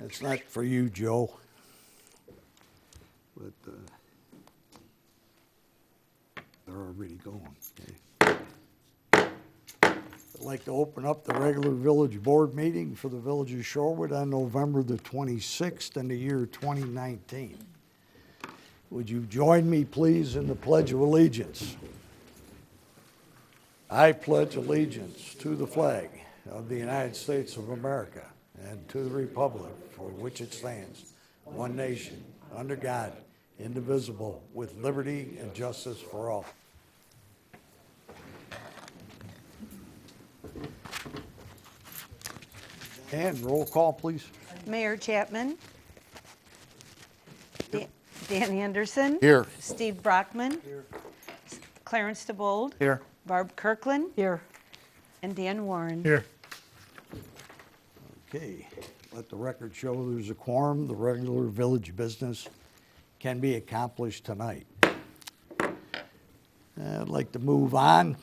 It's not for you, Joe. But they're already going. Okay. I'd like to open up the regular village board meeting for the village of Shorewood on November the 26th in the year 2019. Would you join me, please, in the Pledge of Allegiance? I pledge allegiance to the flag of the United States of America and to the republic for which it stands, one nation, under God, indivisible, with liberty and justice for all. And roll call, please. Mayor Chapman. Dan Anderson. Here. Steve Brockman. Here. Clarence DeBold. Here. Barb Kirkland. Here. And Dan Warren. Here. Okay, let the record show there's a quorum. The regular village business can be accomplished tonight. I'd like to move on.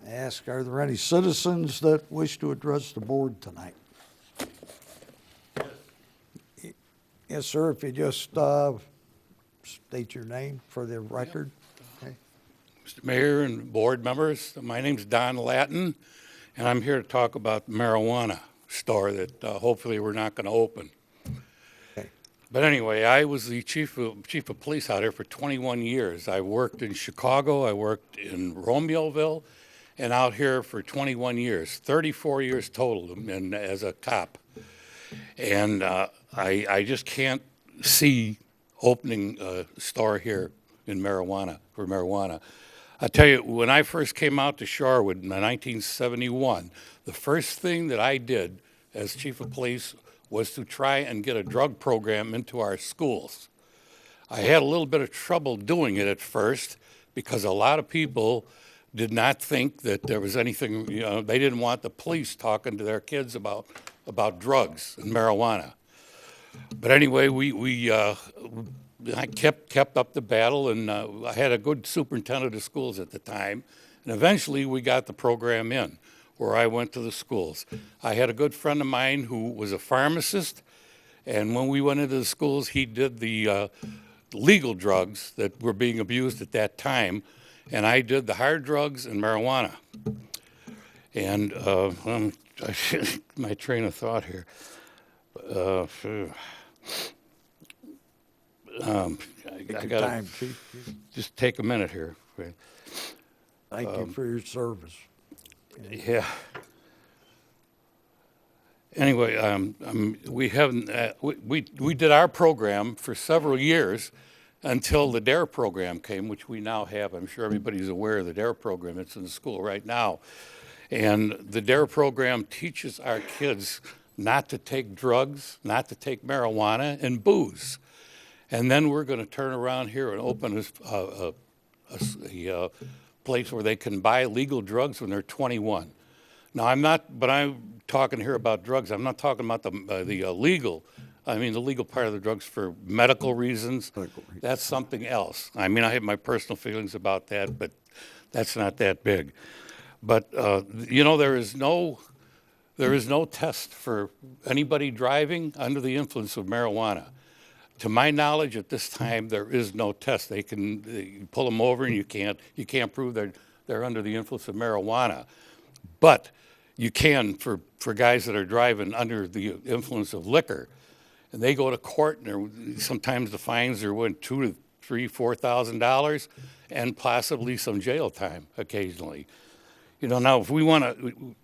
Ask, are there any citizens that wish to address the board tonight? Yes, sir, if you just state your name for the record. Okay. Mr. Mayor and board members, my name's Don Latin, and I'm here to talk about the marijuana store that hopefully we're not going to open. Okay. But anyway, I was the chief of police out here for 21 years. I worked in Chicago, I worked in Romeoville, and out here for 21 years, 34 years total and as a cop. And I just can't see opening a store here in for marijuana. I tell you, when I first came out to Shorewood in 1971, the first thing that I did as chief of police was to try and get a drug program into our schools. I had a little bit of trouble doing it at first because a lot of people did not think that there was anything, they didn't want the police talking to their kids about drugs and marijuana. But anyway, I kept up the battle, and I had a good superintendent of schools at the time, and eventually we got the program in, where I went to the schools. I had a good friend of mine who was a pharmacist, and when we went into the schools, he did the legal drugs that were being abused at that time, and I did the hard drugs and marijuana. And my train of thought here. I gotta Time, Chief. just take a minute here. Thank you for your service. Yeah. Anyway, we haven't. We did our program for several years until the DARE program came, which we now have. I'm sure everybody's aware of the DARE program. It's in the school right now, and the DARE program teaches our kids not to take drugs, not to take marijuana and booze. And then we're going to turn around here and open a place where they can buy legal drugs when they're 21. Now, I'm talking here about drugs. I'm not talking about the legal. I mean, the legal part of the drugs for medical reasons. That's something else. I mean, I have my personal feelings about that, but that's not that big. But, there is no test for anybody driving under the influence of marijuana. To my knowledge, at this time, there is no test. They pull them over, and you can't prove they're under the influence of marijuana. But you can for guys that are driving under the influence of liquor, and they go to court, and sometimes the fines are $2,000 to $3,000, $4,000, and possibly some jail time occasionally. Now if we want to,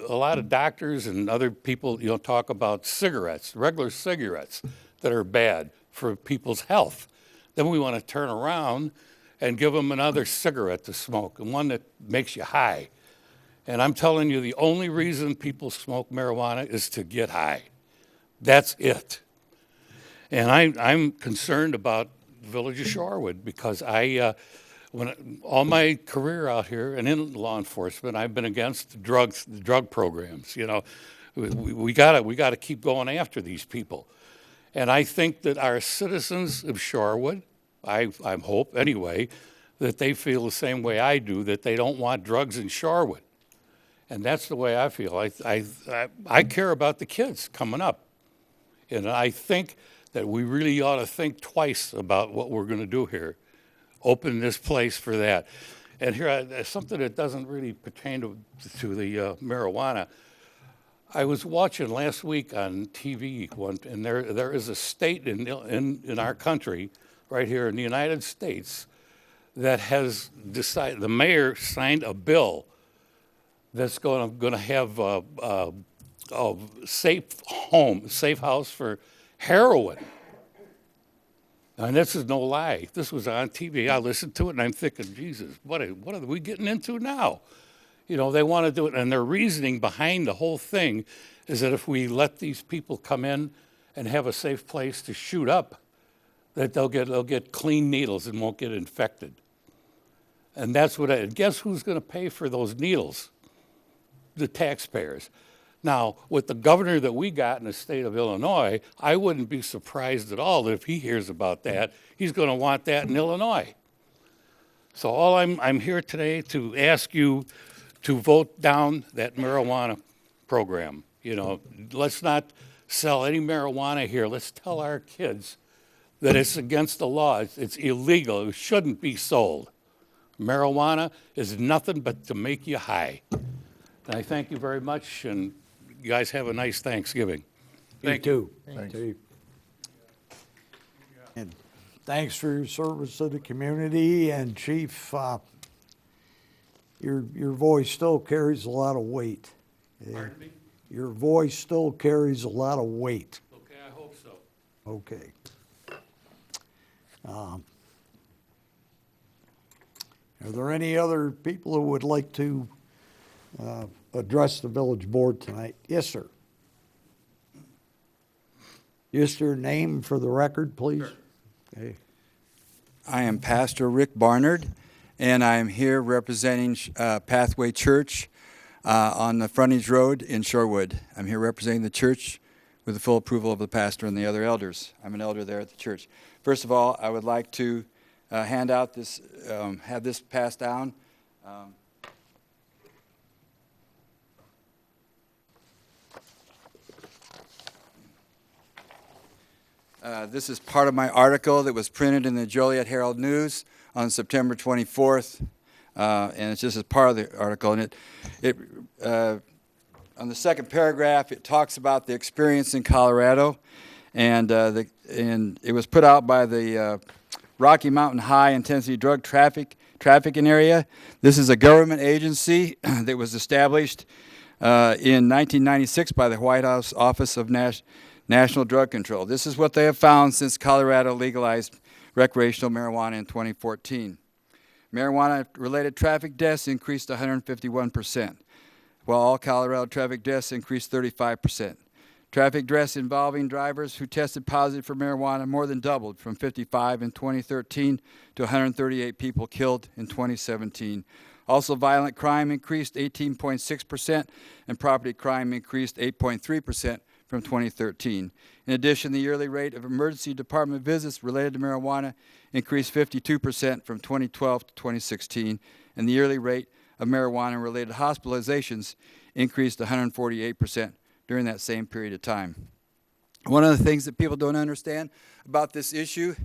a lot of doctors and other people, talk about cigarettes, regular cigarettes that are bad for people's health. Then we want to turn around and give them another cigarette to smoke, and one that makes you high. And I'm telling you, the only reason people smoke marijuana is to get high. That's it. And I'm concerned about the village of Shorewood because all my career out here and in law enforcement, I've been against drug programs. We gotta keep going after these people. And I think that our citizens of Shorewood, I hope anyway, that they feel the same way I do, that they don't want drugs in Shorewood. And that's the way I feel. I care about the kids coming up. And I think that we really ought to think twice about what we're going to do here. Open this place for that. And here, something that doesn't really pertain to the marijuana. I was watching last week on TV, and there is a state in our country, right here in the United States, that has decided, the mayor signed a bill that's going to have a safe house for heroin. And this is no lie. This was on TV. I listened to it, and I'm thinking, Jesus, what are we getting into now? You know, they want to do it, and their reasoning behind the whole thing is that if we let these people come in and have a safe place to shoot up, that they'll get clean needles and won't get infected. And that's guess who's going to pay for those needles? The taxpayers. Now, with the governor that we got in the state of Illinois, I wouldn't be surprised at all that if he hears about that, he's going to want that in Illinois. So all I'm here today to ask you to vote down that marijuana program. You know, let's not sell any marijuana here. Let's tell our kids that it's against the law. It's illegal. It shouldn't be sold. Marijuana is nothing but to make you high. And I thank you very much, and you guys have a nice Thanksgiving. Thank you. Thank you. And thanks for your service to the community, and Chief, your voice still carries a lot of weight. Pardon me? Your voice still carries a lot of weight. Okay, I hope so. Okay. Are there any other people who would like to address the village board tonight? Yes, sir. Just your name for the record, please. Sure. Okay. I am Pastor Rick Barnard, and I am here representing Pathway Church on the frontage road in Shorewood. I'm here representing the church with the full approval of the pastor and the other elders. I'm an elder there at the church. First of all, I would like to hand out this, have this passed down. This is part of my article that was printed in the Joliet Herald News on September 24th, and it's just as part of the article. And it on the second paragraph, it talks about the experience in Colorado, and it was put out by the Rocky Mountain High Intensity Drug Trafficking Area. This is a government agency that was established in 1996 by the White House Office of National Drug Control. This is what they have found since Colorado legalized recreational marijuana in 2014. Marijuana-related traffic deaths increased 151%, while all Colorado traffic deaths increased 35%. Traffic deaths involving drivers who tested positive for marijuana more than doubled from 55 in 2013 to 138 people killed in 2017. Also, violent crime increased 18.6%, and property crime increased 8.3% from 2013. In addition, the yearly rate of emergency department visits related to marijuana increased 52% from 2012 to 2016, and the yearly rate of marijuana-related hospitalizations increased 148% during that same period of time. One of the things that people don't understand about this issue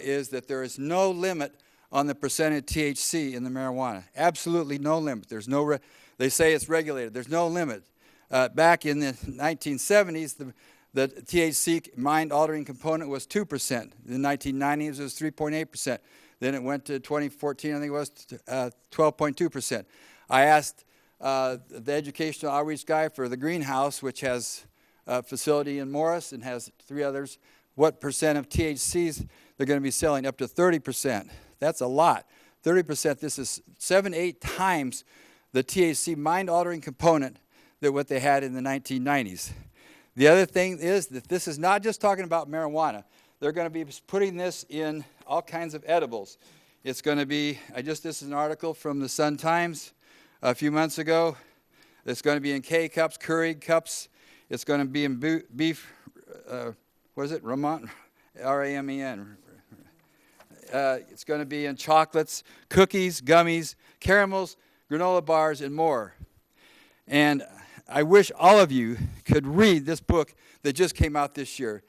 is that there is no limit on the percent of THC in the marijuana. Absolutely no limit. There's no. They say it's regulated. There's no limit. Back in the 1970s, the THC mind-altering component was 2%. In the 1990s, it was 3.8%. Then it went to 2014, I think it was 12.2%. I asked the educational outreach guy for the greenhouse, which has a facility in Morris and has 3 others, what percent of THCs they're going to be selling. Up to 30%. That's a lot. 30%, this is 7-8 times the THC mind-altering component that what they had in the 1990s. The other thing is that this is not just talking about marijuana. They're going to be putting this in all kinds of edibles. It's going to be, this is an article from the Sun-Times a few months ago. It's going to be in K-cups, Keurig cups. It's going to be in beef, Ramen, R-A-M-E-N. It's going to be in chocolates, cookies, gummies, caramels, granola bars, and more. And I wish all of you could read this book that just came out this year.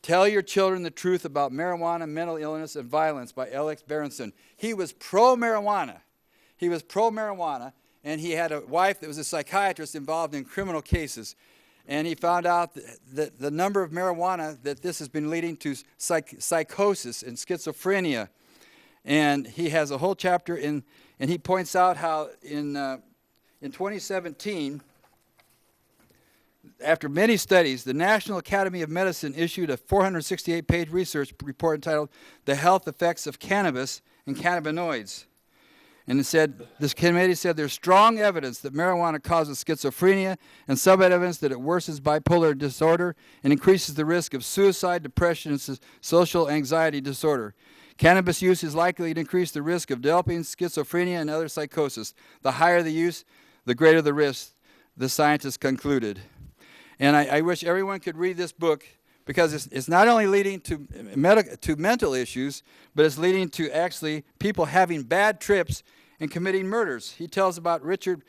Tell Your Children the Truth About Marijuana, Mental Illness, and Violence by Alex Berenson. He was pro-marijuana. He was pro-marijuana, and he had a wife that was a psychiatrist involved in criminal cases. And he found out that the number of marijuana, that this has been leading to psychosis and schizophrenia. And he has a whole chapter and he points out how in 2017, after many studies, the National Academy of Medicine issued a 468-page research report entitled The Health Effects of Cannabis and Cannabinoids. And it said, this committee said there's strong evidence that marijuana causes schizophrenia and some evidence that it worsens bipolar disorder and increases the risk of suicide, depression, and social anxiety disorder. Cannabis use is likely to increase the risk of developing schizophrenia and other psychosis. The higher the use, the greater the risk, the scientists concluded. And I wish everyone could read this book, because it's not only leading to mental issues, but it's leading to actually people having bad trips and committing murders. He tells about Richard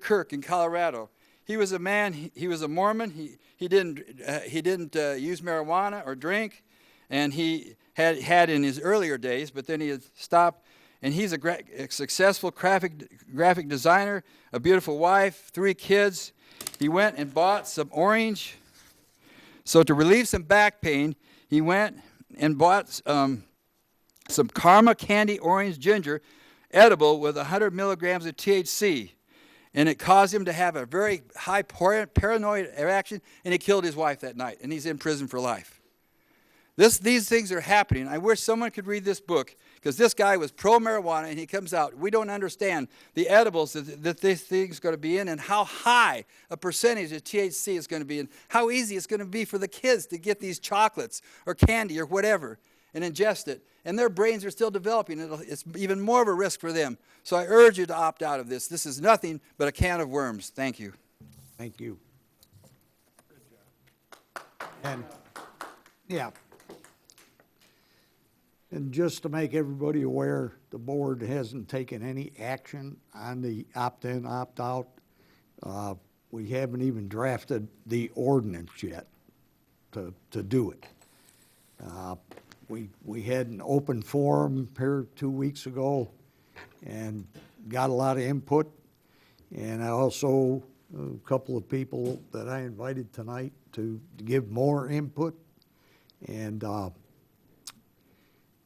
Kirk in Colorado. He was a man. He was a Mormon. He didn't use marijuana or drink, and he had in his earlier days, but then he had stopped. And he's a successful graphic designer, a beautiful wife, 3 kids. He went and bought some orange. So to relieve some back pain, he went and bought some Karma Candy Orange Ginger, edible with 100 milligrams of THC. And it caused him to have a very high paranoid reaction, and he killed his wife that night, and he's in prison for life. These things are happening. I wish someone could read this book, because this guy was pro-marijuana, and he comes out. We don't understand the edibles that this thing's going to be in, and how high a percentage of THC is going to be, and how easy it's going to be for the kids to get these chocolates or candy or whatever and ingest it. And their brains are still developing. It's even more of a risk for them. So I urge you to opt out of this. This is nothing but a can of worms. Thank you. Thank you. And, yeah. And just to make everybody aware, the board hasn't taken any action on the opt-in, opt-out. We haven't even drafted the ordinance yet to do it. We had an open forum here 2 weeks ago and got a lot of input. And I also, a couple of people that I invited tonight to give more input. And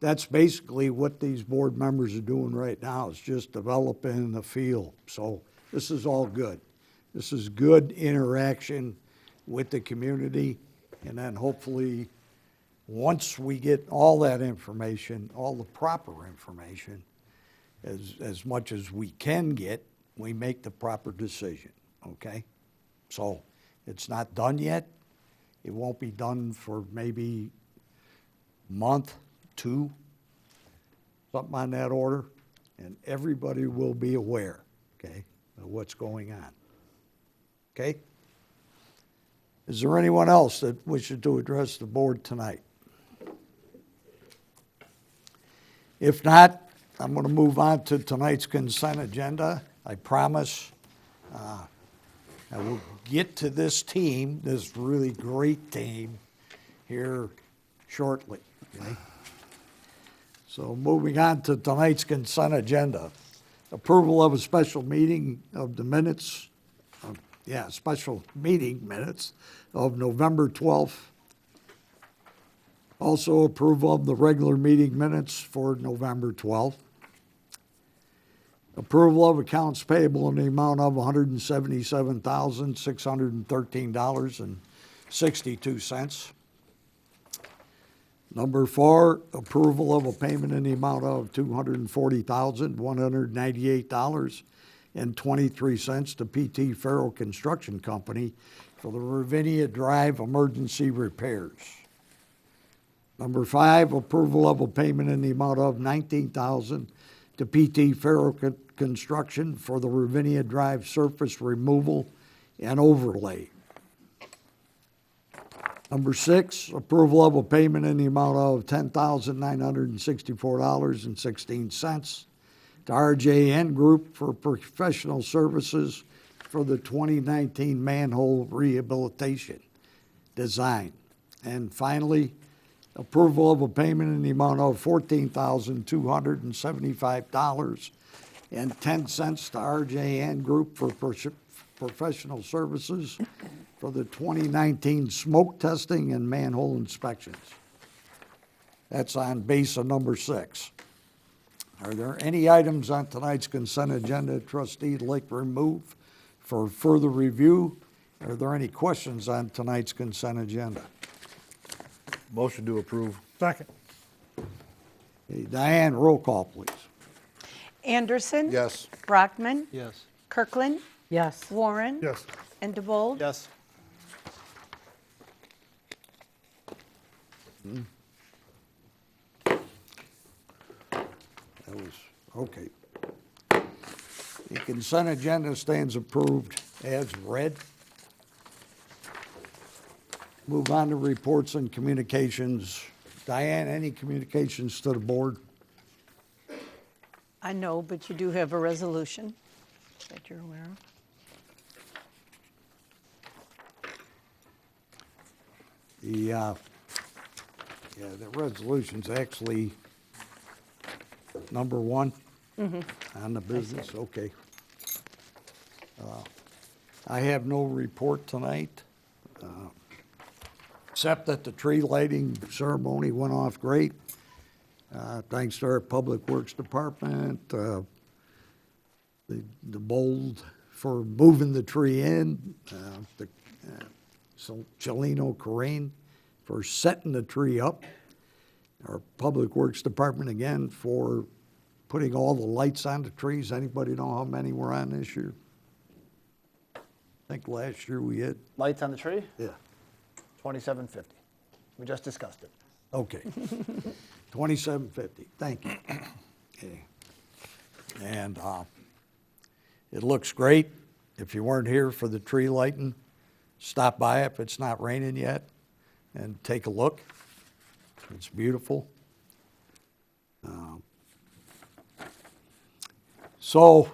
that's basically what these board members are doing right now, is just developing the field. So this is all good. This is good interaction with the community, and then hopefully once we get all that information, all the proper information, as much as we can get, we make the proper decision, okay? So it's not done yet. It won't be done for maybe a month, 2, something on that order, and everybody will be aware, okay, of what's going on. Okay? Is there anyone else that wishes to address the board tonight? If not, I'm going to move on to tonight's consent agenda. I promise I will get to this team, this really great team, here shortly. Okay? So moving on to tonight's consent agenda. Approval of a special meeting of the minutes, special meeting minutes of November 12th. Also approval of the regular meeting minutes for November 12th. Approval of accounts payable in the amount of $177,613.62. Number 4, approval of a payment in the amount of $240,198.23 to PT Farrell Construction Company for the Ravinia Drive emergency repairs. Number 5, approval of a payment in the amount of $19,000 to PT Farrell Construction for the Ravinia Drive surface removal and overlay. Number 6, approval of a payment in the amount of $10,964.16 to RJN Group for professional services for the 2019 manhole rehabilitation design. And finally, approval of a payment in the amount of $14,275.10 to RJN Group for professional services for the 2019 smoke testing and manhole inspections. That's on basin number 6. Are there any items on tonight's consent agenda trustee would like to remove for further review? Are there any questions on tonight's consent agenda? Motion to approve. Second. Okay, Diane, roll call, please. Anderson. Yes. Brockman. Yes. Kirkland. Yes. Warren. Yes. And DeVold. Yes. That was, okay. The consent agenda stands approved as read. Move on to reports and communications. Diane, any communications to the board? I know, but you do have a resolution that you're aware of. The resolution's actually number 1 on the business, okay. I have no report tonight, except that the tree lighting ceremony went off great. Thanks to our Public Works Department, the Bold for moving the tree in, Chelino Corain for setting the tree up, our Public Works Department again for putting all the lights on the trees. Anybody know how many were on this year? I think last year we had, Lights on the tree, yeah, 2750. We just discussed it. okay. 2750, thank you. Okay. And it looks great. If you weren't here for the tree lighting, stop by if it's not raining yet and take a look. It's beautiful. So,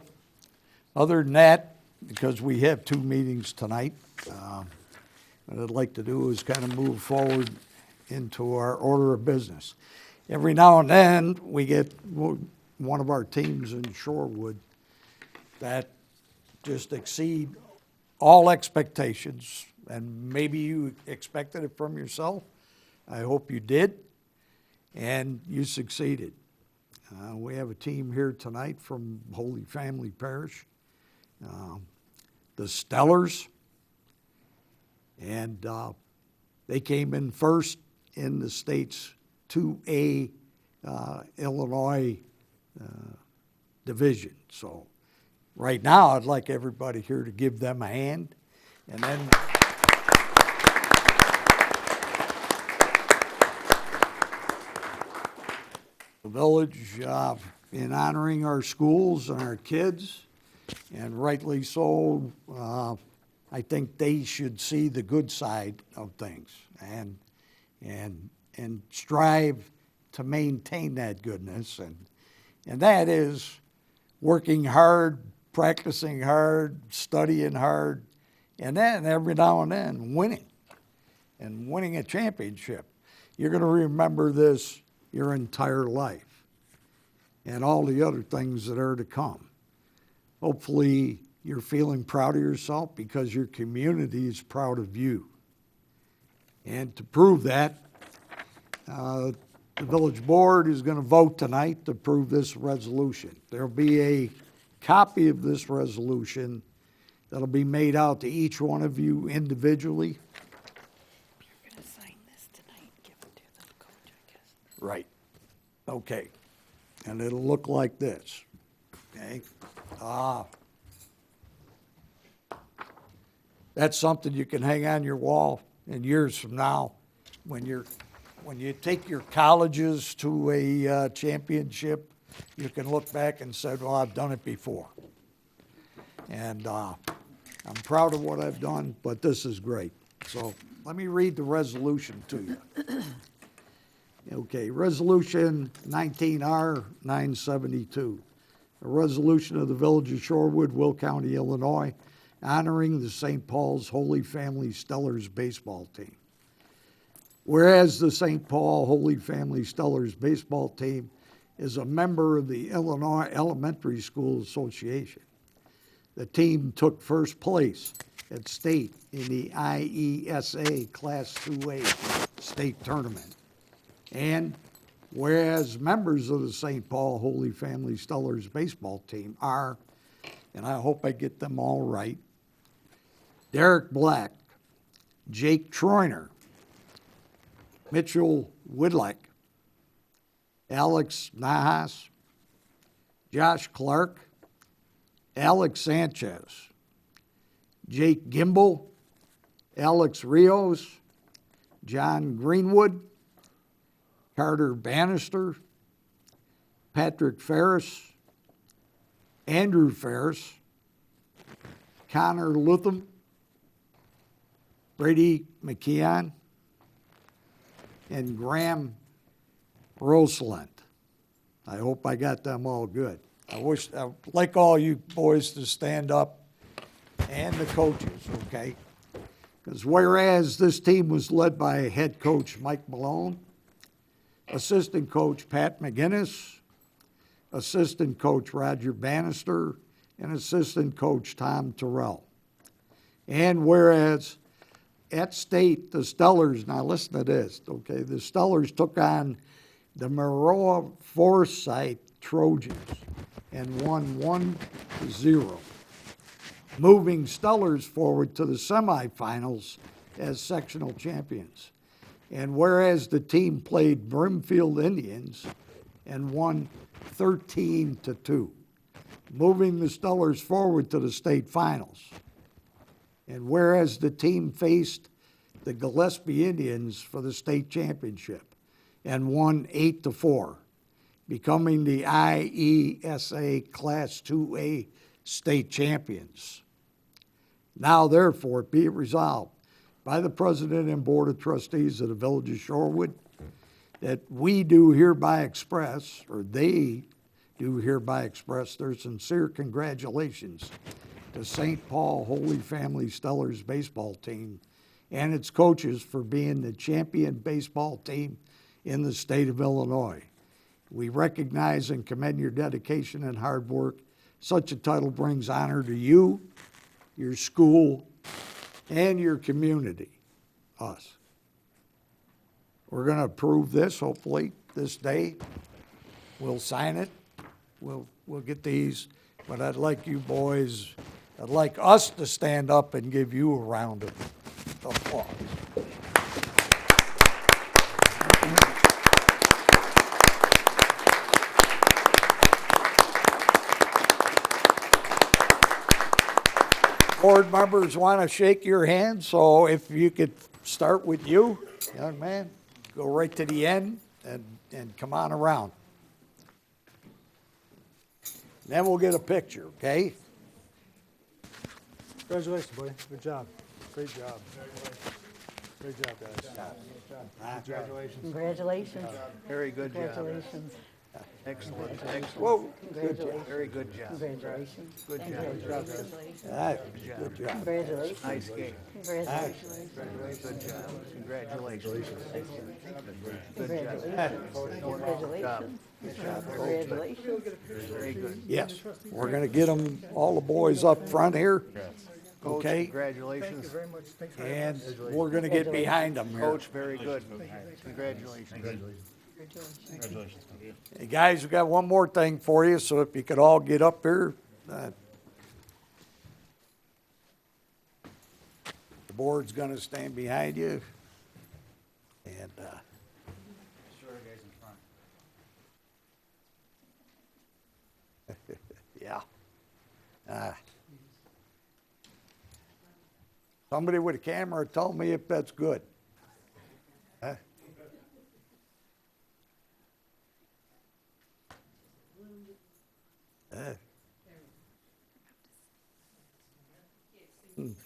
other than that, because we have 2 meetings tonight, what I'd like to do is kind of move forward into our order of business. Every now and then, we get one of our teams in Shorewood that just exceed all expectations, and maybe you expected it from yourself. I hope you did, and you succeeded. We have a team here tonight from Holy Family Parish, the Stellars, and they came in first in the state's 2A Illinois division. So right now, I'd like everybody here to give them a hand, and then the village, in honoring our schools and our kids, and rightly so, I think they should see the good side of things and strive to maintain that goodness, and that is working hard, practicing hard, studying hard, and then every now and then winning a championship. You're going to remember this your entire life and all the other things that are to come. Hopefully you're feeling proud of yourself because your community is proud of you. And to prove that, the village board is going to vote tonight to approve this resolution. There'll be a copy of this resolution that'll be made out to each one of you individually. You're going to sign this tonight, give it to the coach, I guess. Right. Okay. And it'll look like this. Okay. That's something you can hang on your wall in years from now when you take your colleges to a championship. You can look back and say, well, I've done it before. And I'm proud of what I've done, but this is great. So let me read the resolution to you. Okay, Resolution 19R 972. A resolution of the Village of Shorewood, Will County, Illinois, honoring the St. Paul's Holy Family Stellars baseball team. Whereas the St. Paul Holy Family Stellars baseball team is a member of the Illinois Elementary School Association. The team took first place at state in the IESA Class 2A state tournament. And whereas members of the St. Paul Holy Family Stellars baseball team are, and I hope I get them all right, Derek Black, Jake Troiner, Mitchell Widlick, Alex Nahas, Josh Clark, Alex Sanchez, Jake Gimbel, Alex Rios, John Greenwood, Carter Bannister, Patrick Ferris, Andrew Ferris, Connor Lutham, Brady McKeon, and Graham Roseland. I hope I got them all good. I'd like all you boys to stand up, and the coaches, okay? Because whereas this team was led by head coach Mike Malone, assistant coach Pat McGinnis, assistant coach Roger Bannister, and assistant coach Tom Terrell. And whereas at state, the Stellars, now listen to this, okay? The Stellars took on the Maroa Forsyth Trojans and won 1-0, moving Stellars forward to the semifinals as sectional champions. And whereas the team played Brimfield Indians and won 13-2, moving the Stellars forward to the state finals. And whereas the team faced the Gillespie Indians for the state championship and won 8-4, becoming the IESA Class 2A state champions. Now therefore be it resolved by the President and Board of Trustees of the Village of Shorewood that we do hereby express, or they do hereby express, their sincere congratulations to St. Paul Holy Family Stellars baseball team and its coaches for being the champion baseball team in the state of Illinois. We recognize and commend your dedication and hard work. Such a title brings honor to you, your school, and your community, us. We're going to approve this, hopefully, this day. We'll sign it. We'll get these. But I'd like you boys, I'd like us to stand up and give you a round of applause. Board members want to shake your hand, so if you could start with you, young man, go right to the end and come on around. Then we'll get a picture, okay? Congratulations, buddy. Good job. Great job. Great job, guys. Congratulations. Congratulations. Very good job. Congratulations. Excellent, excellent. Whoa, Congratulations. Very good job. Congratulations. Good job. Congratulations. all right, good job. Congratulations. Nice game. Congratulations. Good job. Congratulations. Congratulations. Congratulations. Congratulations. Very good. Yes, we're gonna get them, all the boys up front here, Coach, okay? congratulations. And we're gonna get behind them here. Coach, very good. Congratulations. Hey, guys, we got one more thing for you, so if you could all get up here. The board's gonna stand behind you. And, yeah. Somebody with a camera tell me if that's good. Huh?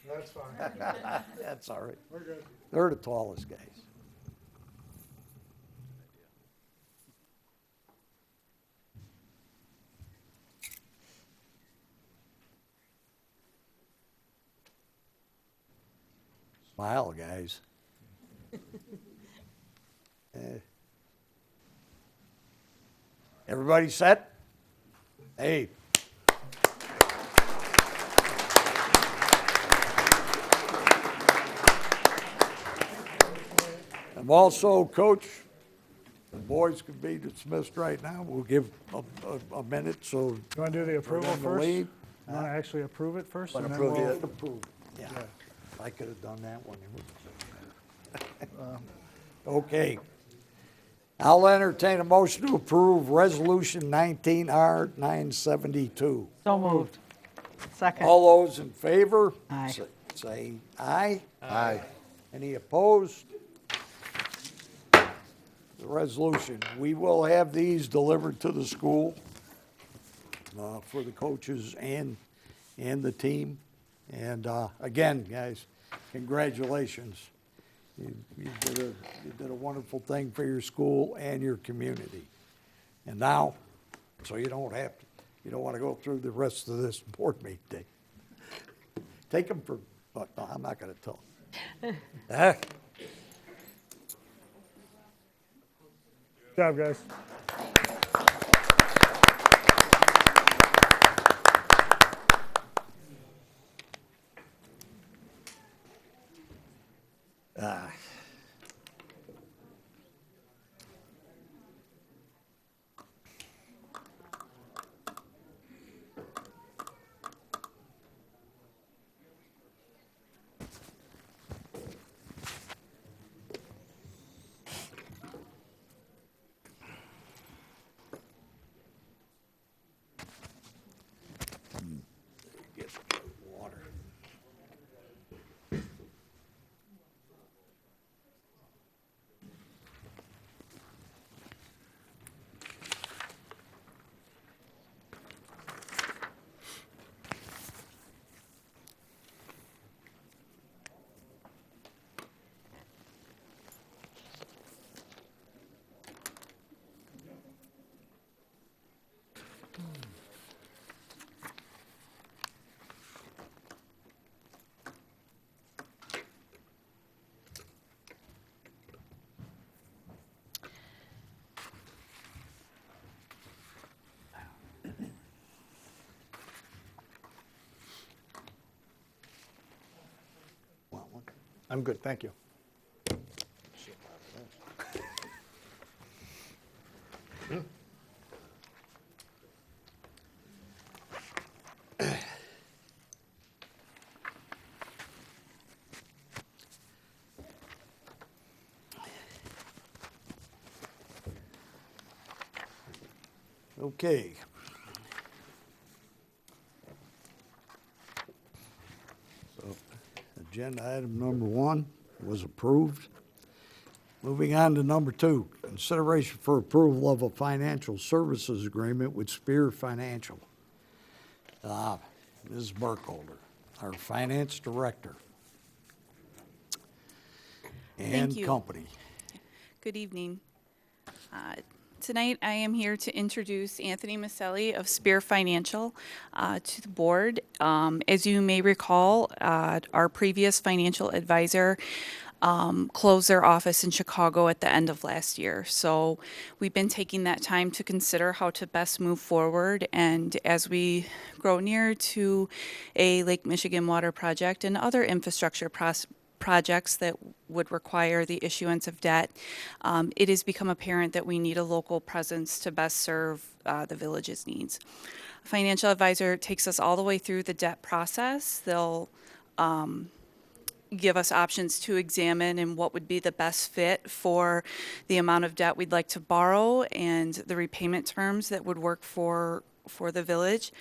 That's fine. That's all right. We're good. They're the tallest guys. Smile, guys. Everybody set? Hey. And also, Coach, the boys can be dismissed right now. We'll give a minute, so. You want to do the approval them to first? leave. You want to actually approve it first? Want and to then approve we'll- it? Approve, yeah. I could have done that one. Okay. I'll entertain a motion to approve Resolution 19R 972. So moved. Second. All those in favor? Aye. Say aye. Aye. Any opposed? The resolution, we will have these delivered to the school for the coaches and the team. And again, guys, congratulations. You did a wonderful thing for your school and your community. And now, so you don't want to go through the rest of this board meeting. Take them for, no, I'm not going to tell them. Good job, guys. Get water. Want one? I'm good, thank you. Okay. So, agenda item number 1 was approved. Moving on to number 2, consideration for approval of a financial services agreement with Spear Financial. Ms. Burkholder, our finance director. And you. company. Good evening. Tonight, I am here to introduce Anthony Maselli of Spear Financial to the board. As you may recall, our previous financial advisor closed their office in Chicago at the end of last year. So we've been taking that time to consider how to best move forward. And as we grow near to a Lake Michigan water project and other infrastructure projects that would require the issuance of debt, it has become apparent that we need a local presence to best serve the village's needs. A financial advisor takes us all the way through the debt process. They'll give us options to examine and what would be the best fit for the amount of debt we'd like to borrow and the repayment terms that would work for the village.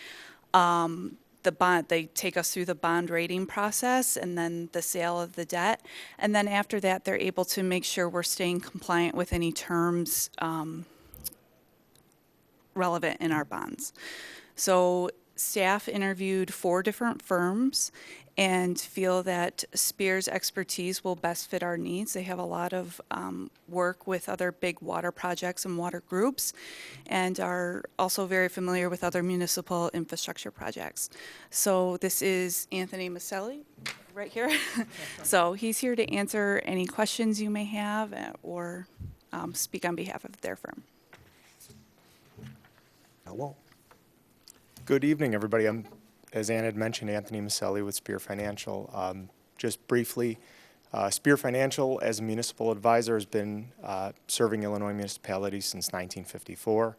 The bond, they take us through the bond rating process and then the sale of the debt. And then after that, they're able to make sure we're staying compliant with any terms relevant in our bonds. So staff interviewed 4 different firms and feel that Spear's expertise will best fit our needs. They have a lot of work with other big water projects and water groups and are also very familiar with other municipal infrastructure projects. So this is Anthony Maselli. right here. So he's here to answer any questions you may have or speak on behalf of their firm. Hello? Good evening, everybody. I'm, as Ann had mentioned, Anthony Maselli with Spear Financial. Just briefly, Spear Financial, as a municipal advisor, has been serving Illinois municipalities since 1954.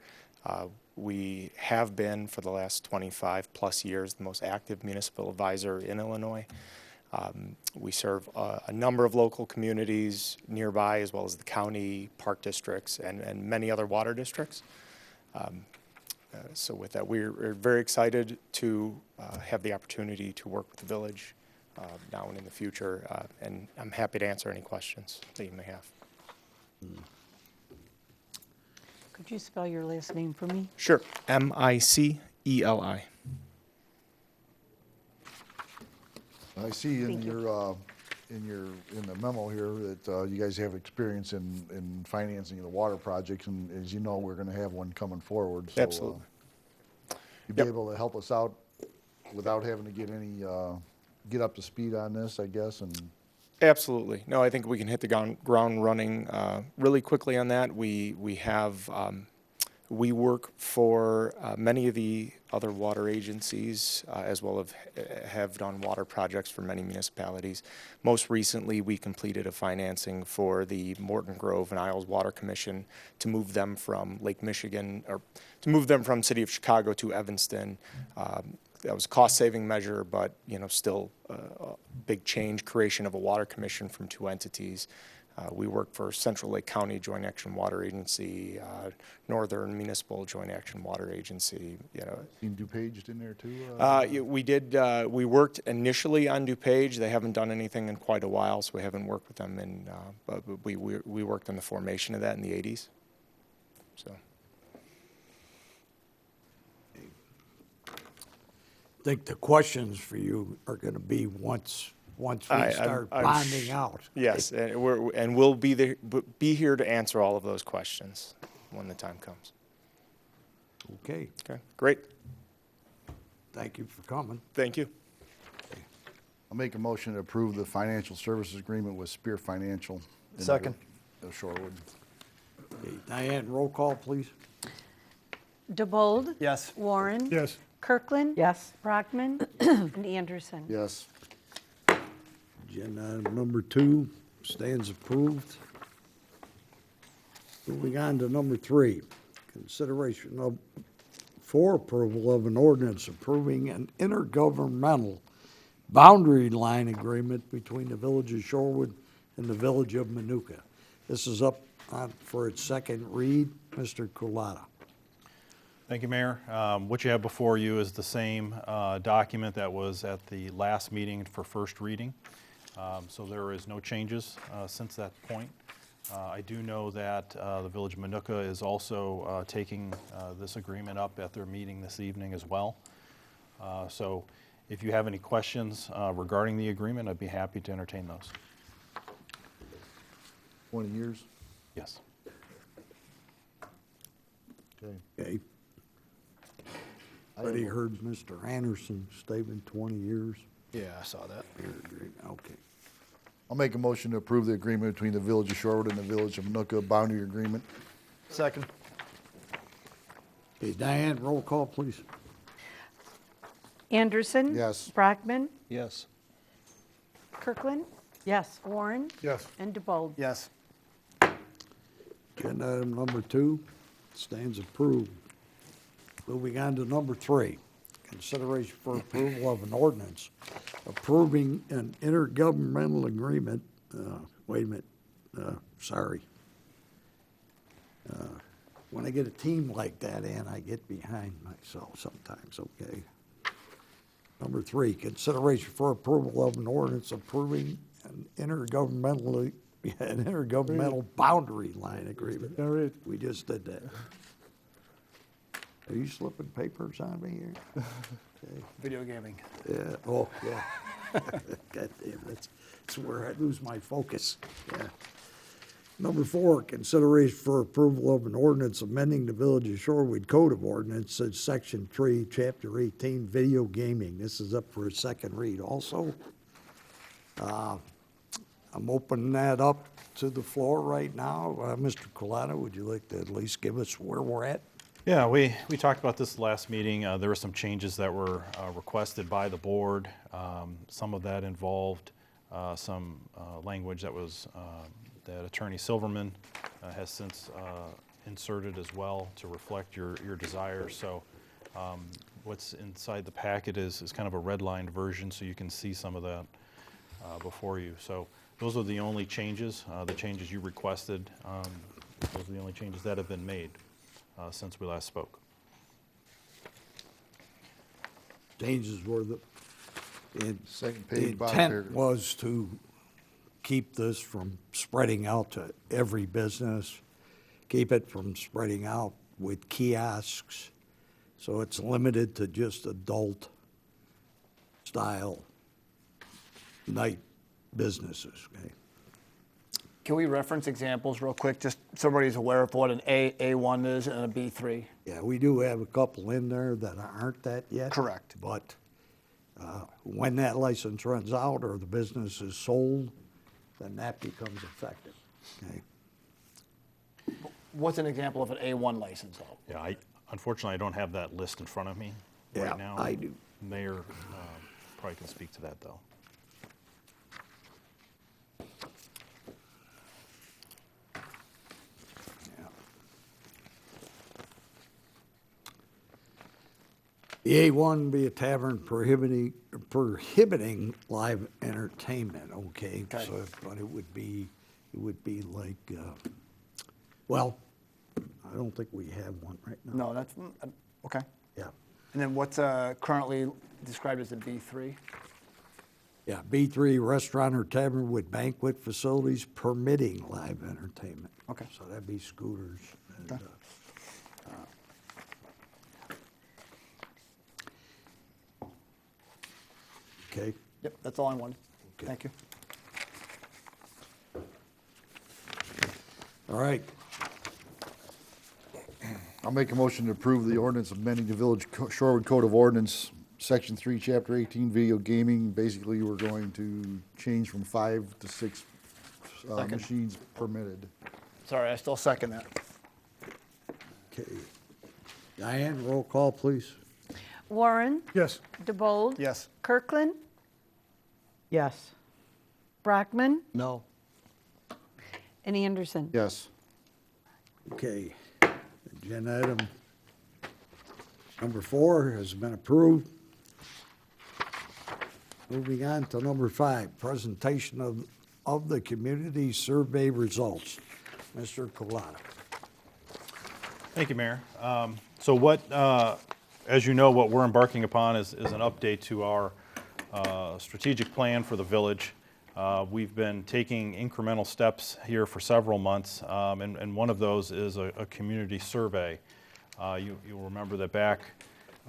We have been, for the last 25 plus years, the most active municipal advisor in Illinois. We serve a number of local communities nearby, as well as the county, park districts, and many other water districts. So with that, we're very excited to have the opportunity to work with the village now and in the future, and I'm happy to answer any questions that you may have. Could you spell your last name for me? Sure. Miceli. I see in your, in the memo here that you guys have experience in financing the water projects, and as you know, we're gonna have one coming forward, so. Absolutely. You'd be Yep. able to help us out without having to get any, get up to speed on this, I guess, and, Absolutely. No, I think we can hit the ground running really quickly on that. We have, we work for many of the other water agencies as well as have done water projects for many municipalities. Most recently, we completed a financing for the Morton Grove and Isles Water Commission to move them from Lake Michigan, or to move them from City of Chicago to Evanston. That was a cost-saving measure, but, you know, still a big change, creation of a water commission from two entities. We work for Central Lake County Joint Action Water Agency, Northern Municipal Joint Action Water Agency, you know. seen DuPage in there too? Yeah, we did, we worked initially on DuPage. They haven't done anything in quite a while, so we haven't worked with them in, but we worked on the formation of that in the 80s, so. I think the questions for you are gonna be once we start bonding out. Yes, and we'll be here to answer all of those questions when the time comes. Okay, Okay, great. thank you for coming. Thank you. I'll make a motion to approve the financial services agreement with Spear Financial. in the Second. Of Shorewood. Okay, Diane, roll call, please. DeBold? Yes. Warren? Yes. Kirkland? Yes. Brockman? And Anderson? Yes. Agenda item number 2 stands approved. Moving on to number 3, consideration of, for approval of an ordinance approving an intergovernmental boundary line agreement between the Village of Shorewood and the Village of Manuka. This is up for its second read. Mr. Culata. Thank you, Mayor. What you have before you is the same document that was at the last meeting for first reading. So there is no changes since that point. I do know that the Village of Manuka is also taking this agreement up at their meeting this evening as well. So if you have any questions regarding the agreement, I'd be happy to entertain those. 20 years? Yes. Okay. Okay. Already heard Mr. Anderson's statement, 20 years. Yeah, I saw that. Okay. I'll make a motion to approve the agreement between the Village of Shorewood and the Village of Manuka boundary agreement. Second. Okay, Diane, roll call, please. Anderson? Yes. Brockman? Yes. Kirkland? Yes. Warren? Yes. And DeBold? Yes. Agenda item number 2 stands approved. Moving on to number 3, consideration for approval of an ordinance approving an intergovernmental agreement, wait a minute, sorry. When I get a team like that, Ann, I get behind myself sometimes, okay? Number 3, consideration for approval of an ordinance approving an intergovernmental boundary line agreement. All right. We just did that. Are you slipping papers on me here? Video gaming. Yeah, oh, yeah. God damn, that's where I lose my focus, yeah. Number 4, consideration for approval of an ordinance amending the Village of Shorewood Code of Ordinances, Section 3, Chapter 18, video gaming. This is up for a second read also. I'm opening that up to the floor right now. Mr. Colada, would you like to at least give us where we're at? Yeah, we talked about this last meeting. There were some changes that were requested by the board. Some of that involved some language that was that Attorney Silverman has since inserted as well to reflect your desires. So what's inside the packet is kind of a redlined version, so you can see some of that before you. So those are the only changes, the changes you requested. Those are the only changes that have been made since we last spoke. Changes were the Second the page, bottom intent paragraph. was to keep this from spreading out to every business, keep it from spreading out with kiosks. So it's limited to just adult style night businesses, okay? Can we reference examples real quick, just so everybody's aware of what an A1 is and a B3? Yeah, we do have a couple in there that aren't that yet. Correct. But when that license runs out or the business is sold, then that becomes effective, okay? What's an example of an A1 license, though? Yeah, unfortunately, I don't have that list in front of me Yeah, right now. I do. Mayor probably can speak to that, though. The A1 be a tavern prohibiting live entertainment, okay? Okay. So, but it would be like, well, I don't think we have one right now. No, that's, okay. Yeah, And then what's currently described as a B3? yeah, B3, restaurant or tavern with banquet facilities permitting live entertainment. Okay. So that'd be scooters and, Okay. okay? Yep, that's all I wanted. Okay. Thank you. All right, I'll make a motion to approve the ordinance amending the Village Shorewood Code of Ordinance, Section 3, Chapter 18, video gaming. Basically, we're going to change from 5 to 6 Second. machines permitted. Sorry, I still second that. okay. Diane, roll call, please. Warren, Yes. DeBold. Yes. Kirkland, Yes. Brockman, No. and Anderson. Yes. Okay, agenda item number 4 has been approved. Moving on to number 5, presentation of the community survey results. Mr. Colada. Thank you, Mayor. So what, as you know, what we're embarking upon is an update to our strategic plan for the village. We've been taking incremental steps here for several months, and one of those is a community survey. You'll remember that back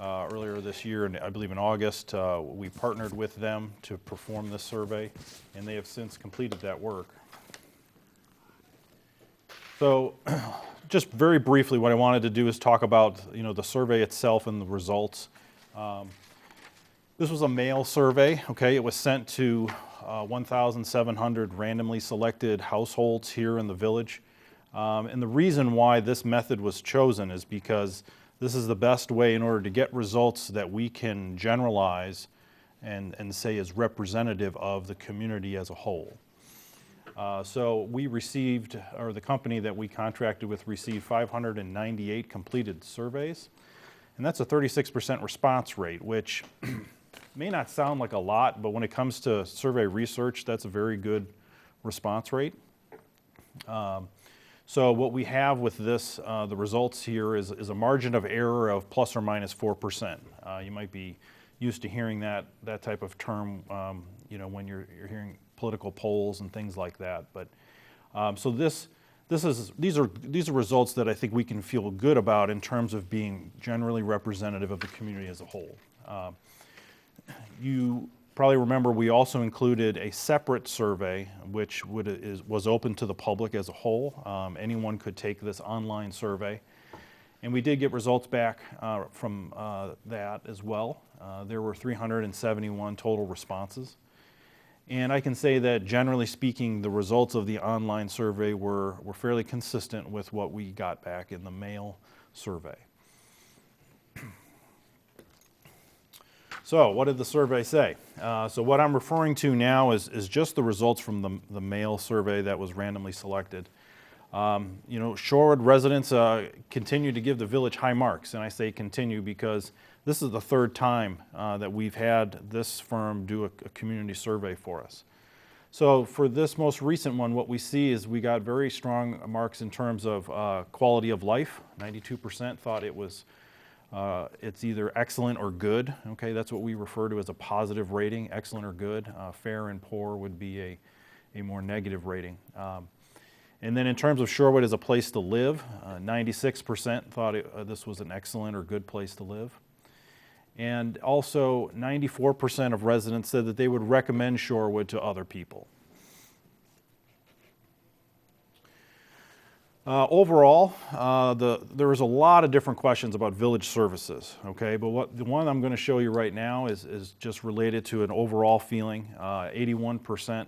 earlier this year, and I believe in August, we partnered with them to perform this survey, and they have since completed that work. So, just very briefly, what I wanted to do is talk about, the survey itself and the results. This was a mail survey, okay? It was sent to 1,700 randomly selected households here in the village. And the reason why this method was chosen is because this is the best way in order to get results that we can generalize and say is representative of the community as a whole. So we received, or the company that we contracted with received 598 completed surveys. And that's a 36% response rate, which may not sound like a lot, but when it comes to survey research, that's a very good response rate. So what we have with this, the results here is a margin of error of plus or minus 4%. You might be used to hearing that type of term, when you're hearing political polls and things like that. But so these are results that I think we can feel good about in terms of being generally representative of the community as a whole. You probably remember we also included a separate survey which was open to the public as a whole. Anyone could take this online survey. And we did get results back from that as well. There were 371 total responses. And I can say that generally speaking, the results of the online survey were fairly consistent with what we got back in the mail survey. So what did the survey say? So what I'm referring to now is just the results from the mail survey that was randomly selected. Shorewood residents continue to give the village high marks, and I say continue because this is the third time that we've had this firm do a community survey for us. So for this most recent one, what we see is we got very strong marks in terms of quality of life. 92% thought it was it's either excellent or good. Okay, that's what we refer to as a positive rating, excellent or good. Fair and poor would be a more negative rating. And then in terms of Shorewood as a place to live, 96% thought this was an excellent or good place to live. And also 94% of residents said that they would recommend Shorewood to other people. Overall, there was a lot of different questions about village services, okay? But the one I'm going to show you right now is just related to an overall feeling. 81%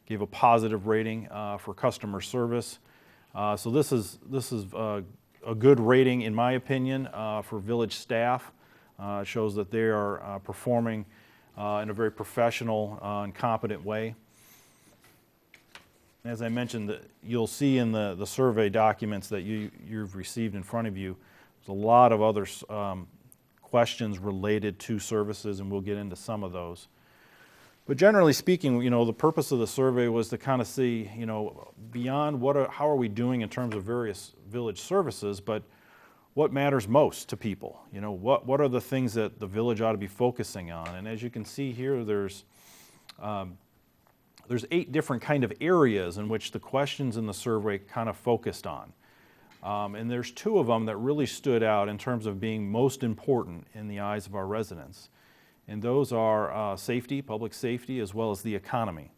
gave a positive rating for customer service. So this is a good rating, in my opinion, for village staff. It shows that they are performing in a very professional and competent way. As I mentioned, you'll see in the survey documents that you've received in front of you, there's a lot of other questions related to services, and we'll get into some of those. But generally speaking, the purpose of the survey was to kind of see, beyond how are we doing in terms of various village services, but what matters most to people? What are the things that the village ought to be focusing on? And as you can see here, there's 8 different kind of areas in which the questions in the survey kind of focused on. And there's 2 of them that really stood out in terms of being most important in the eyes of our residents. And those are safety, public safety, as well as the economy.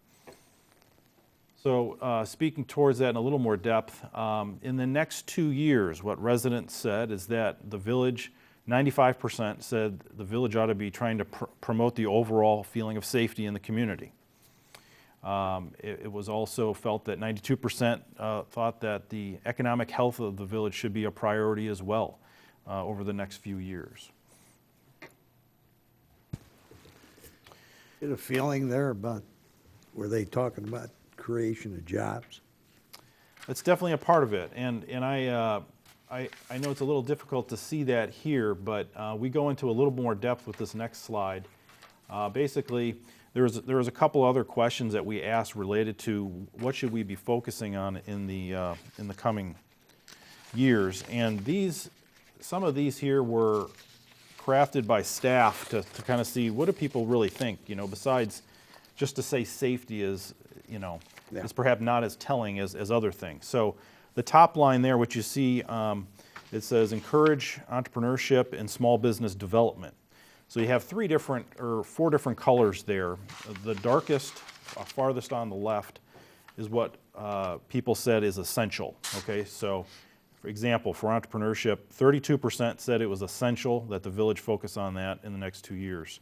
So speaking towards that in a little more depth, in the next 2 years, what residents said is that the village, 95% said the village ought to be trying to promote the overall feeling of safety in the community. It was also felt that 92% thought that the economic health of the village should be a priority as well over the next few years. Get a feeling there about, were they talking about creation of jobs? That's definitely a part of it, and I know it's a little difficult to see that here, but we go into a little more depth with this next slide. Basically, there was a couple other questions that we asked related to what should we be focusing on in the coming years, and some of these here were crafted by staff to kind of see what do people really think, besides just to say safety is perhaps not as telling as other things. So the top line there, what you see, it says encourage entrepreneurship and small business development. So you have 4 different colors there. The darkest, farthest on the left, is what people said is essential. Okay, so for example, for entrepreneurship, 32% said it was essential that the village focus on that in the next 2 years.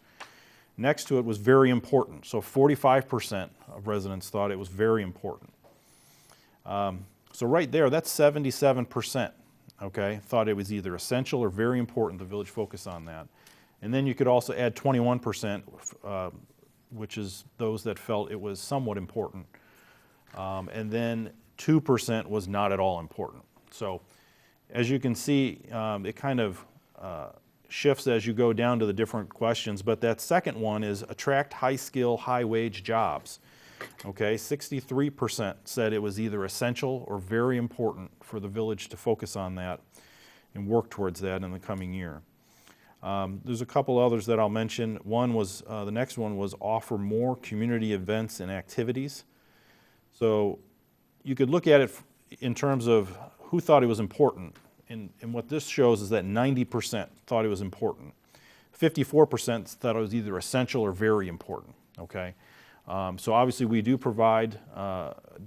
Next to it was very important. So 45% of residents thought it was very important. So right there, that's 77%, okay, thought it was either essential or very important, the village focus on that. And then you could also add 21%, which is those that felt it was somewhat important. And then 2% was not at all important. So as you can see, it kind of shifts as you go down to the different questions, but that second one is attract high-skill, high-wage jobs. Okay, 63% said it was either essential or very important for the village to focus on that and work towards that in the coming year. There's a couple others that I'll mention. The next one was offer more community events and activities. So you could look at it in terms of who thought it was important. And what this shows is that 90% thought it was important. 54% thought it was either essential or very important, okay? So obviously we do provide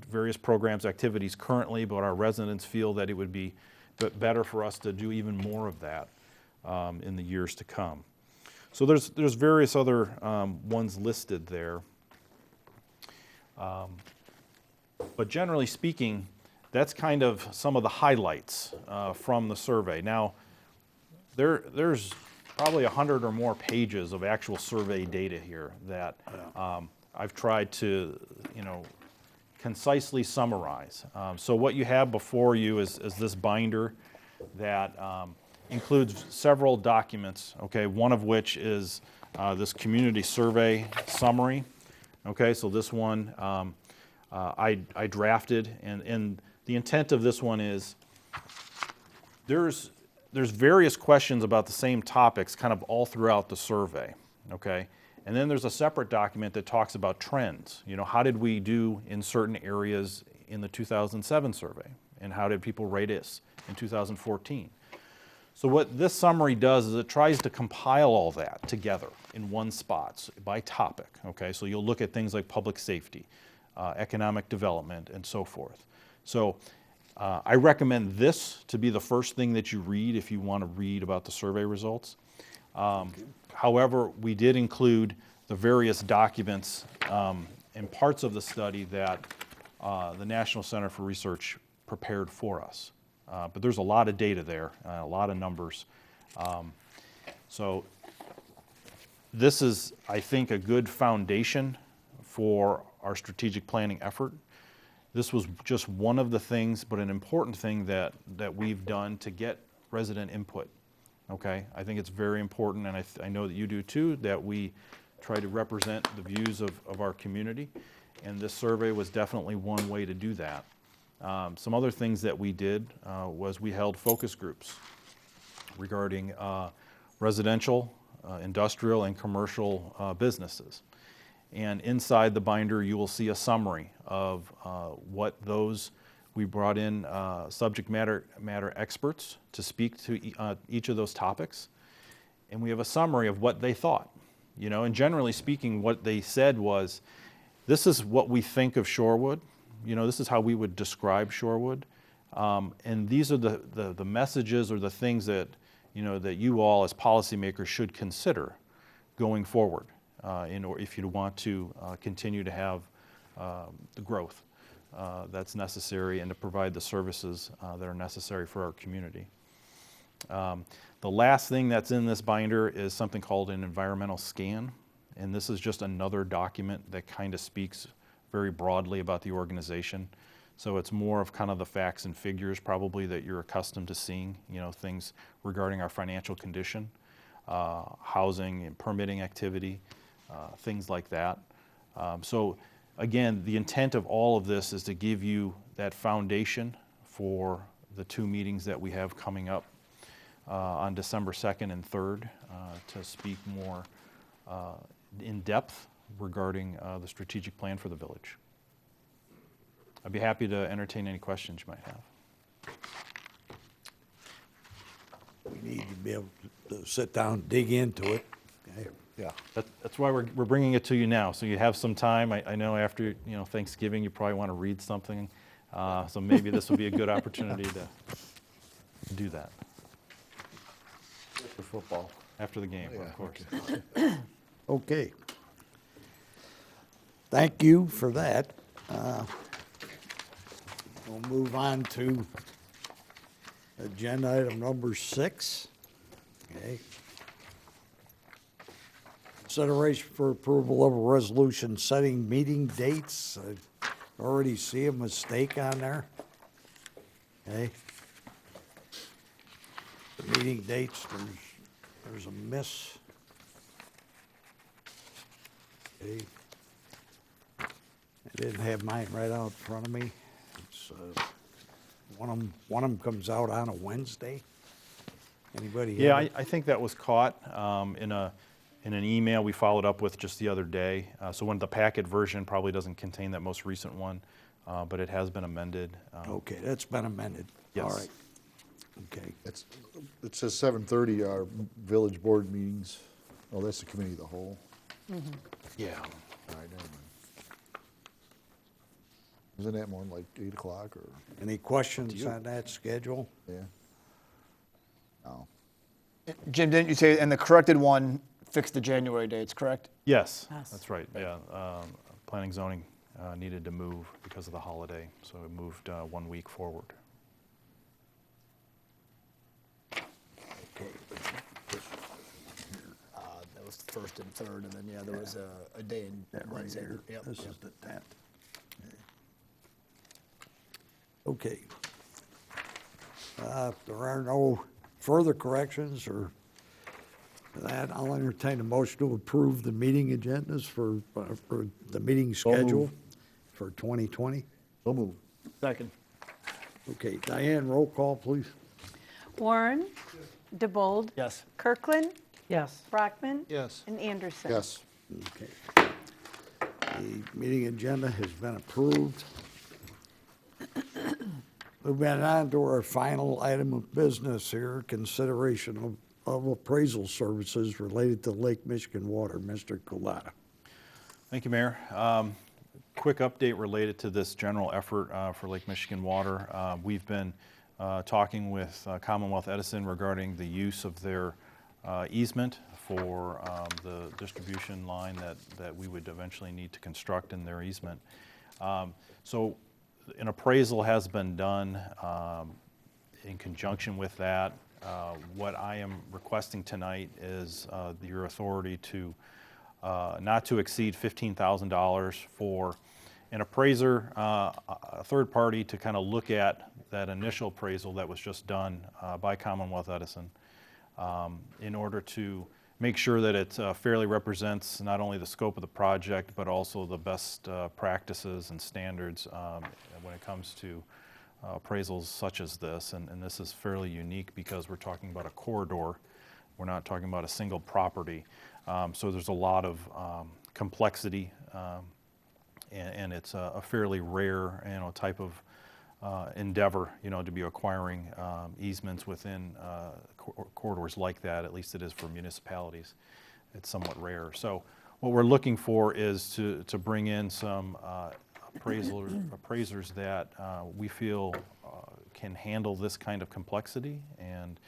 various programs, activities currently, but our residents feel that it would be better for us to do even more of that in the years to come. So there's various other ones listed there. But generally speaking, that's kind of some of the highlights from the survey. Now, there's probably 100 or more pages of actual survey data here that I've tried to, concisely summarize. So what you have before you is this binder that includes several documents, okay, one of which is this community survey summary. Okay, so this one I drafted, and the intent of this one is there's various questions about the same topics kind of all throughout the survey, okay? And then there's a separate document that talks about trends. How did we do in certain areas in the 2007 survey? And how did people rate us in 2014? So what this summary does is it tries to compile all that together in one spot by topic, okay? So you'll look at things like public safety, economic development, and so forth. So I recommend this to be the first thing that you read if you want to read about the survey results. However, we did include the various documents and parts of the study that the National Center for Research prepared for us. But there's a lot of data there, a lot of numbers. So this is, I think, a good foundation for our strategic planning effort. This was just one of the things, but an important thing that we've done to get resident input. Okay, I think it's very important, and I know that you do too, that we try to represent the views of our community, and this survey was definitely one way to do that. Some other things that we did was we held focus groups regarding residential, industrial, and commercial businesses. And inside the binder, you will see a summary of what those, we brought in subject matter experts to speak to each of those topics. And we have a summary of what they thought. And generally speaking, what they said was, this is what we think of Shorewood. This is how we would describe Shorewood. And these are the messages or the things that, that you all as policymakers should consider going forward if you want to continue to have the growth that's necessary and to provide the services that are necessary for our community. The last thing that's in this binder is something called an environmental scan. And this is just another document that kind of speaks very broadly about the organization. So it's more of kind of the facts and figures probably that you're accustomed to seeing, things regarding our financial condition, housing and permitting activity, things like that. So again, the intent of all of this is to give you that foundation for the two meetings that we have coming up on December 2nd and 3rd to speak more in depth regarding the strategic plan for the village. I'd be happy to entertain any questions you might have. We need to be able to sit down, dig into it. Okay. Yeah. That's why we're bringing it to you now, so you have some time. I know after Thanksgiving you probably want to read something, so maybe this will be a good opportunity to do that. For football. After the game, of course. Okay. Okay. Thank you for that. We'll move on to agenda item number 6. Okay. Consideration for approval of a resolution setting meeting dates. I already see a mistake on there. Okay. The meeting dates, there's a miss. Okay. I didn't have mine right out in front of me. It's, one of them comes out on a Wednesday. Anybody? Yeah, have it? I think that was caught in an email we followed up with just the other day. So when the packet version probably doesn't contain that most recent one, but it has been amended. Okay, that's been amended. Yes. All right. Okay. It says 7:30, our village board meetings. Oh, that's the committee of the whole. Yeah. All right, never mind. Isn't that more like 8 o'clock or, Any questions on that schedule? yeah? No. Jim, didn't you say, and the corrected one fixed the January dates, correct? Yes, Yes. that's right. Yeah, planning zoning needed to move because of the holiday, so it moved 1 week forward. That was the first and third, and then, yeah, there was a day in That right Wednesday. here, Yep, this yep. is the 10th. Okay. If there are no further corrections or that, I'll entertain a motion to approve the meeting agendas for the meeting schedule for 2020. So move. Second. Okay, Diane, roll call, please. Warren. DeBold. Yes. Kirkland. Yes. Brockman. Yes. And Anderson. Yes. Okay. The meeting agenda has been approved. Moving on to our final item of business here, consideration of appraisal services related to Lake Michigan water. Mr. Culata. Thank you, Mayor. Quick update related to this general effort for Lake Michigan Water. We've been talking with Commonwealth Edison regarding the use of their easement for the distribution line that we would eventually need to construct in their easement. So an appraisal has been done in conjunction with that. What I am requesting tonight is your authority to not to exceed $15,000 for an appraiser, a third party, to kind of look at that initial appraisal that was just done by Commonwealth Edison in order to make sure that it fairly represents not only the scope of the project, but also the best practices and standards when it comes to appraisals such as this. And this is fairly unique because we're talking about a corridor. We're not talking about a single property. So there's a lot of complexity, and it's a fairly rare, type of endeavor, to be acquiring easements within corridors like that. At least it is for municipalities. It's somewhat rare. So what we're looking for is to bring in some appraisers that we feel can handle this kind of complexity, and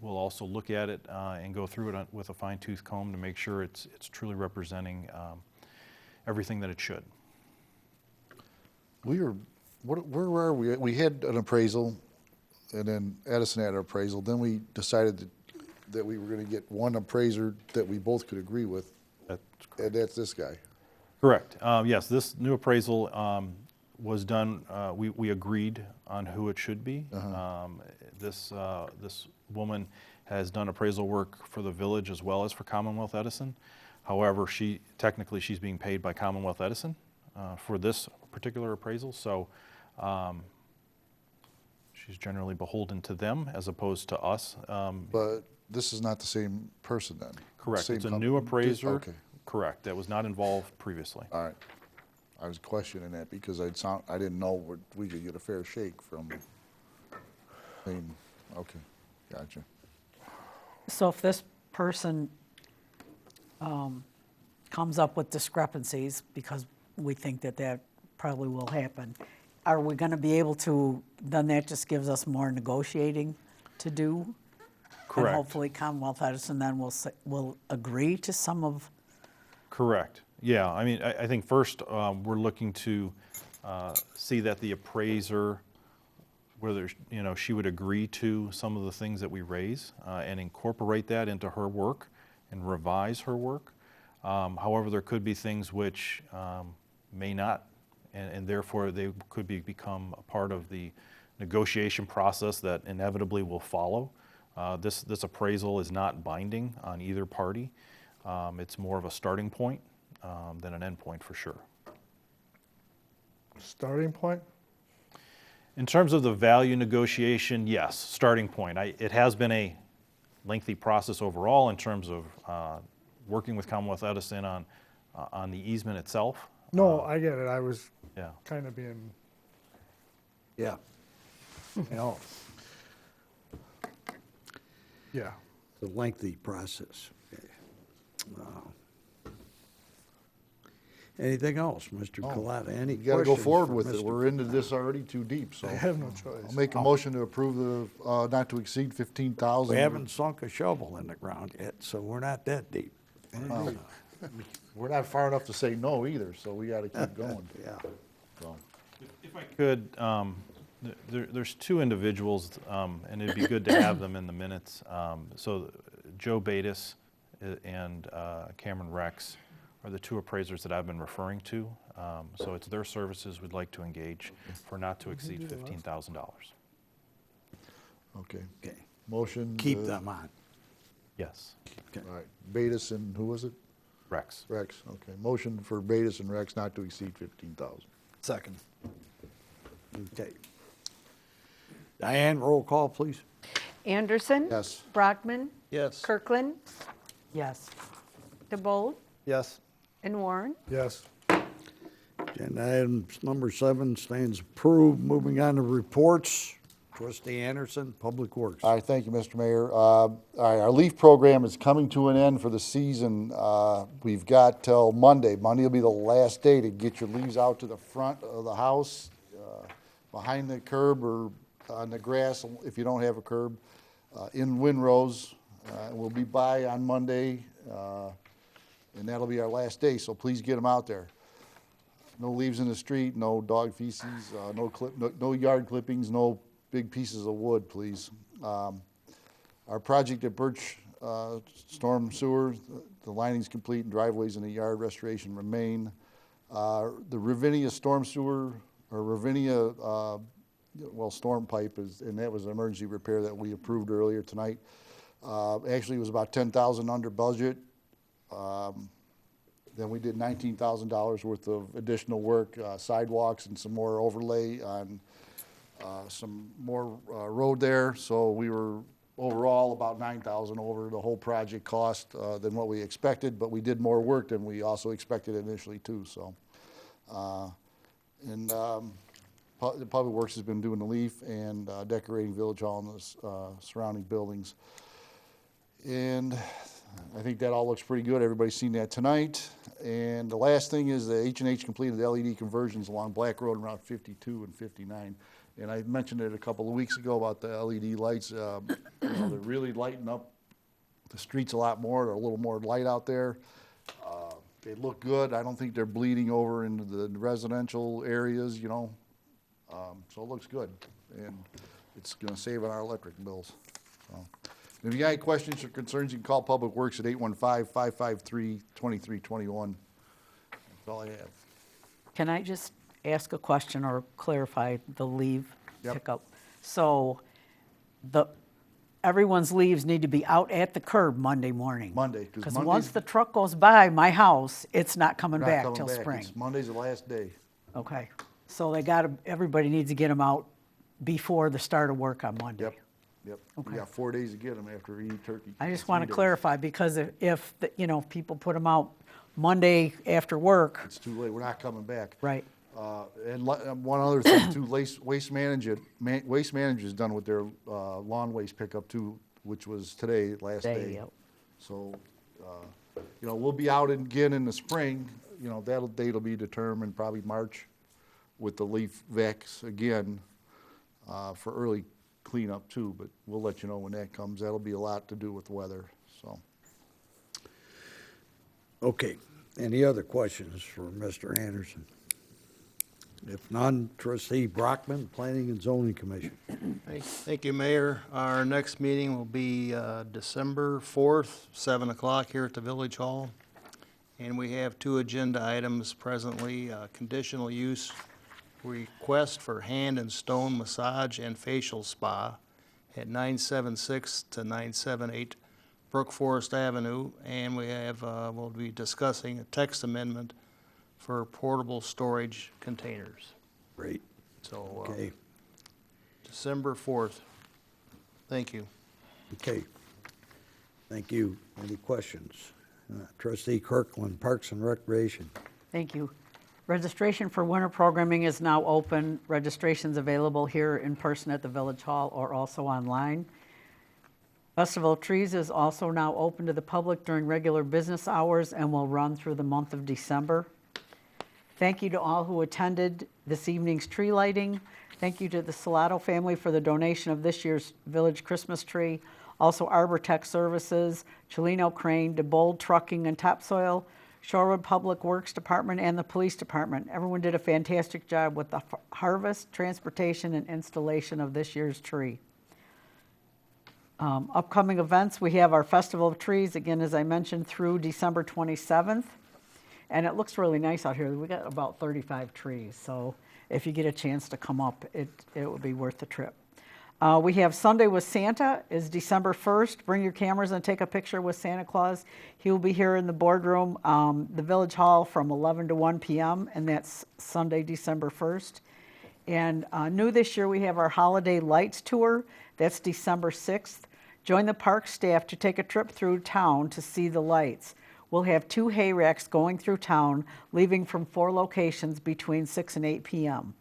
we'll also look at it and go through it with a fine-tooth comb to make sure it's truly representing everything that it should. Where were we? We had an appraisal, and then Edison had an appraisal. Then we decided that we were going to get one appraiser that we both could agree with, That's and that's this guy. correct. Yes, this new appraisal was done. We agreed on who it should be. This woman has done appraisal work for the village as well as for Commonwealth Edison. However, technically she's being paid by Commonwealth Edison for this particular appraisal. So she's generally beholden to them as opposed to us. But this is not the same person then? Correct. Same It's a company? new appraiser. Okay, Correct. That was not involved previously. all right. I was questioning that because I didn't know we could get a fair shake from, okay, gotcha. So if this person comes up with discrepancies, because we think that probably will happen, are we going to be able to, then that just gives us more negotiating to do? Correct. And hopefully Commonwealth Edison then will agree to some of. Correct. Yeah, I mean, I think first we're looking to see that the appraiser, whether she would agree to some of the things that we raise and incorporate that into her work and revise her work. However, there could be things which may not, and therefore they could become a part of the negotiation process that inevitably will follow. This appraisal is not binding on either party. It's more of a starting point than an end point for sure. Starting point? In terms of the value negotiation, yes, starting point. It has been a lengthy process overall in terms of working with Commonwealth Edison on the easement itself. No, I get it. I was Yeah. kind of being, Yeah. yeah. It's a lengthy process. Okay. Anything else, Mr. Culata? Any You gotta go questions forward for with it. Mr. We're into this already too deep, so. I have no choice. I'll make a motion to approve the, not to exceed 15,000. We haven't sunk a shovel in the ground yet, so we're not that deep. we're not far enough to say no either, so we gotta keep going. Yeah. So, If I could, there's two individuals, and it'd be good to have them in the minutes. So Joe Batis and Cameron Rex are the two appraisers that I've been referring to. So it's their services we'd like to engage for not to exceed $15,000. okay. Okay. Motion. Keep them on. Yes, All right, Betis and who was it? Rex. Rex, okay. Motion for Betis and Rex not to exceed 15,000. Second. Okay. Diane, roll call, please. Anderson? Yes. Brockman? Yes. Kirkland? Yes. DeBold? Yes. And Warren? Yes. Agenda item number 7 stands approved. Moving on to reports. Trustee Anderson, Public Works. All right, thank you, Mr. Mayor. All right, our leaf program is coming to an end for the season. We've got till Monday. Monday will be the last day to get your leaves out to the front of the house, behind the curb or on the grass if you don't have a curb, in windrows. We'll be by on Monday, and that'll be our last day, so please get them out there. No leaves in the street, no dog feces, no yard clippings, no big pieces of wood, please. Our project at Birch Storm Sewer, the lining's complete and driveways in the yard restoration remain. The Ravinia Storm Sewer, or Ravinia, storm pipe is, and that was an emergency repair that we approved earlier tonight. Actually, it was about $10,000 under budget. Then we did $19,000 worth of additional work, sidewalks and some more overlay on some more road there, so we were overall about $9,000 over the whole project cost than what we expected, but we did more work than we also expected initially too. So, the Public Works has been doing the leaf and decorating Village Hall and the surrounding buildings, and I think that all looks pretty good. Everybody's seen that tonight. And the last thing is the H&H completed the LED conversions along Black Road and Route 52 and 59. And I mentioned it a couple of weeks ago about the LED lights. They're really lighting up the streets a lot more. They're a little more light out there. They look good. I don't think they're bleeding over into the residential areas, so it looks good. And it's going to save on our electric bills. So, if you got any questions or concerns, you can call Public Works at 815-553-2321. That's all I have. Can I just ask a question or clarify the leave Yep. pickup? So everyone's leaves need to be out at the curb Monday morning? Monday, 'cause Because Monday's- once the truck goes by my house, it's not coming Not back coming till back. spring? It's Monday's the last day. Okay, so everybody needs to get them out before the start of work on Monday? Yep. You Okay. got 4 days to get them after we eat turkey. I just want 3 to days. clarify, because if people put them out Monday after work, It's too late. We're not coming back. right? And one other thing too, Waste Management's done with their lawn waste pickup too, which was today, last day. Yep. So, we'll be out again in the spring. That date will be determined probably March with the leaf vacs again for early cleanup too. But we'll let you know when that comes. That'll be a lot to do with weather. So. Okay. Any other questions for Mr. Anderson? If none, Trustee Brockman, Planning and Zoning Commission. Thank you, Mayor. Our next meeting will be December 4th, 7 o'clock here at the Village Hall. And we have 2 agenda items presently, conditional use request for hand and stone massage and facial spa at 976 to 978 Brook Forest Avenue. And we have, we'll be discussing a text amendment for portable storage containers. Great. So, Okay. December 4th. Thank you. Okay. Thank you. Any questions? Trustee Kirkland, Parks and Recreation. Thank you. Registration for winter programming is now open. Registration's available here in person at the Village Hall or also online. Festival of Trees is also now open to the public during regular business hours and will run through the month of December. Thank you to all who attended this evening's tree lighting. Thank you to the Salato family for the donation of this year's Village Christmas tree. Also Arbor Tech Services, Chelino Crane, DeBold Trucking and Topsoil, Shorewood Public Works Department, and the Police Department. Everyone did a fantastic job with the harvest, transportation, and installation of this year's tree. Upcoming events, we have our Festival of Trees, again, as I mentioned, through December 27th. And it looks really nice out here. We got about 35 trees, so if you get a chance to come up, it would be worth the trip. We have Sunday with Santa is December 1st. Bring your cameras and take a picture with Santa Claus. He will be here in the boardroom, the Village Hall from 11 to 1 p.m., and that's Sunday, December 1st. And new this year, we have our Holiday Lights Tour. That's December 6th. Join the park staff to take a trip through town to see the lights. We'll have 2 hay racks going through town, leaving from 4 locations between 6 and 8 p.m.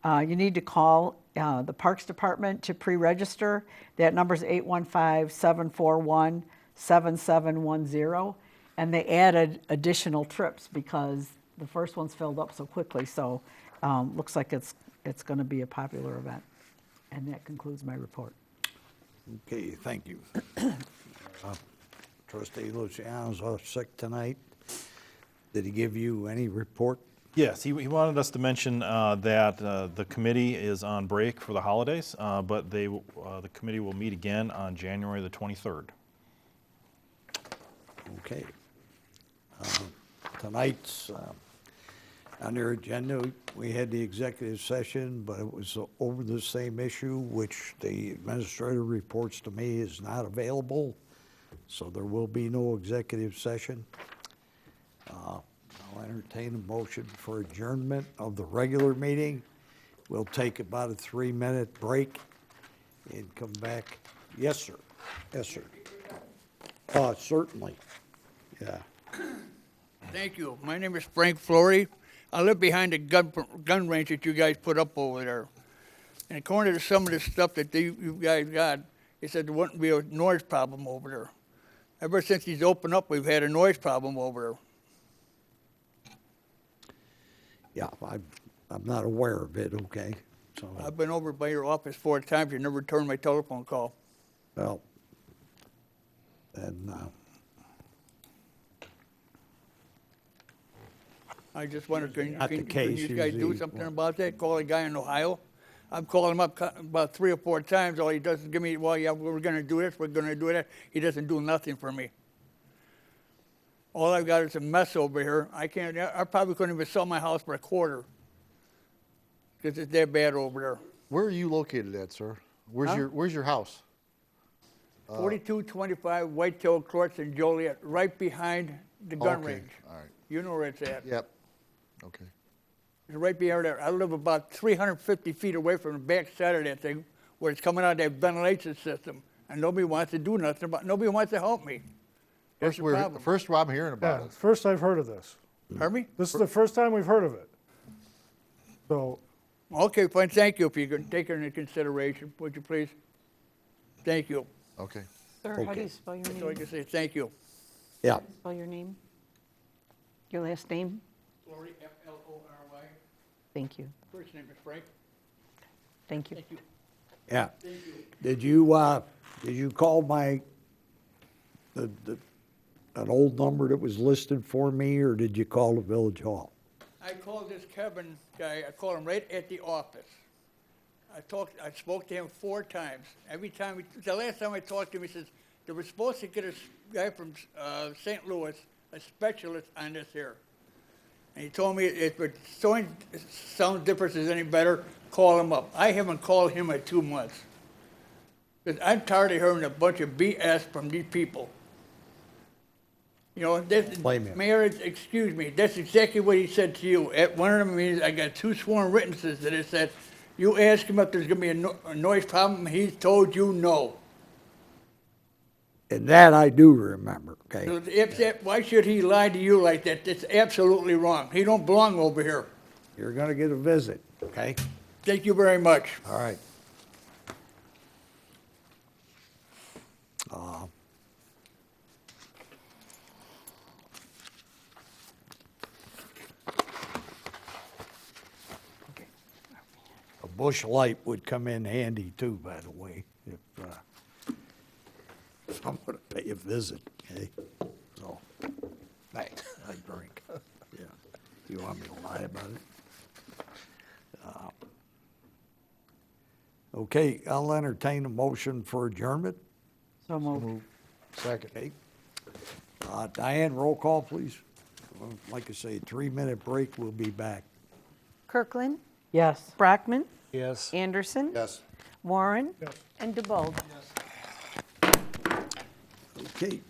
You need to call the Parks Department to pre-register. That number is 815-741-7710. And they added additional trips because the first one's filled up so quickly. So looks like it's going to be a popular event. And that concludes my report. Okay, thank you. Trustee Luciano's sick tonight. Did he give you any report? Yes, he wanted us to mention that the committee is on break for the holidays, but the committee will meet again on January the 23rd. Okay. Tonight's on their agenda, we had the executive session, but it was over the same issue, which the administrator reports to me is not available, so there will be no executive session. I'll entertain a motion for adjournment of the regular meeting. We'll take about a 3-minute break and come back. Yes, sir. Yes, sir. Certainly. Yeah. Thank you. My name is Frank Flory. I live behind the gun range that you guys put up over there. And according to some of the stuff that you guys got, it said there wouldn't be a noise problem over there. Ever since he's opened up, we've had a noise problem over there. Yeah, I'm not aware of it, okay? So, I've been over by your office 4 times. You never returned my telephone call. well, and, I just wondered, can Not the you case, guys do usually. something about that? Call a guy in Ohio? I've called him up about 3 or 4 times. All he does is give me, well, yeah, we're going to do this, we're going to do that. He doesn't do nothing for me. All I've got is a mess over here. I probably couldn't even sell my house for a quarter because it's that bad over there. Where are you located at, sir? Where's your house? 4225 Whitetail Courts in Joliet, right behind the gun Okay, range. all right. You know where it's at. Yep. Okay. It's right behind there. I live about 350 feet away from the back side of that thing where it's coming out of that ventilation system. And nobody wants to do nothing about it. Nobody wants to help me. That's the problem. First I'm hearing about Yeah, it. first I've heard of this. Pardon me? This is the first time we've heard of it. So, Okay, fine. Thank you if you can take it into consideration, would you please? Thank you. Okay. Sir, how do Okay. you spell your So I name? can say thank you. yeah, Spell your name? Your last name? Flory, F-L-O-R-Y. Thank you. First name is Frank. Thank you. Thank you. yeah. Did you call an old number that was listed for me, or did you call the village hall? I called this Kevin guy, I called him right at the office. I spoke to him 4 times. Every time, the last time I talked to him, he says, they were supposed to get a guy from St. Louis, a specialist on this here. And he told me if it sound difference is any better, call him up. I haven't called him in 2 months. Because I'm tired of hearing a bunch of BS from these people. You know, Blame him. Mayor, excuse me, that's exactly what he said to you. At one of the meetings, I got 2 sworn witnesses that it said, you asked him if there's gonna be a noise problem, he told you no. And that I do remember, okay? So why should he lie to you like that? That's absolutely wrong. He don't belong over here. You're gonna get a visit, okay? Thank you very much. All right. A bush light would come in handy too, by the way, if I'm gonna pay a visit, okay? So, thanks. I drink. Yeah. You want me to lie about it? Okay, I'll entertain a motion for adjournment. So moved. Second. Okay. Diane, roll call, please. Like I say, 3-minute break, we'll be back. Kirkland, Yes. Brockman, Yes. Anderson, Yes. Warren, and DeBold. Okay.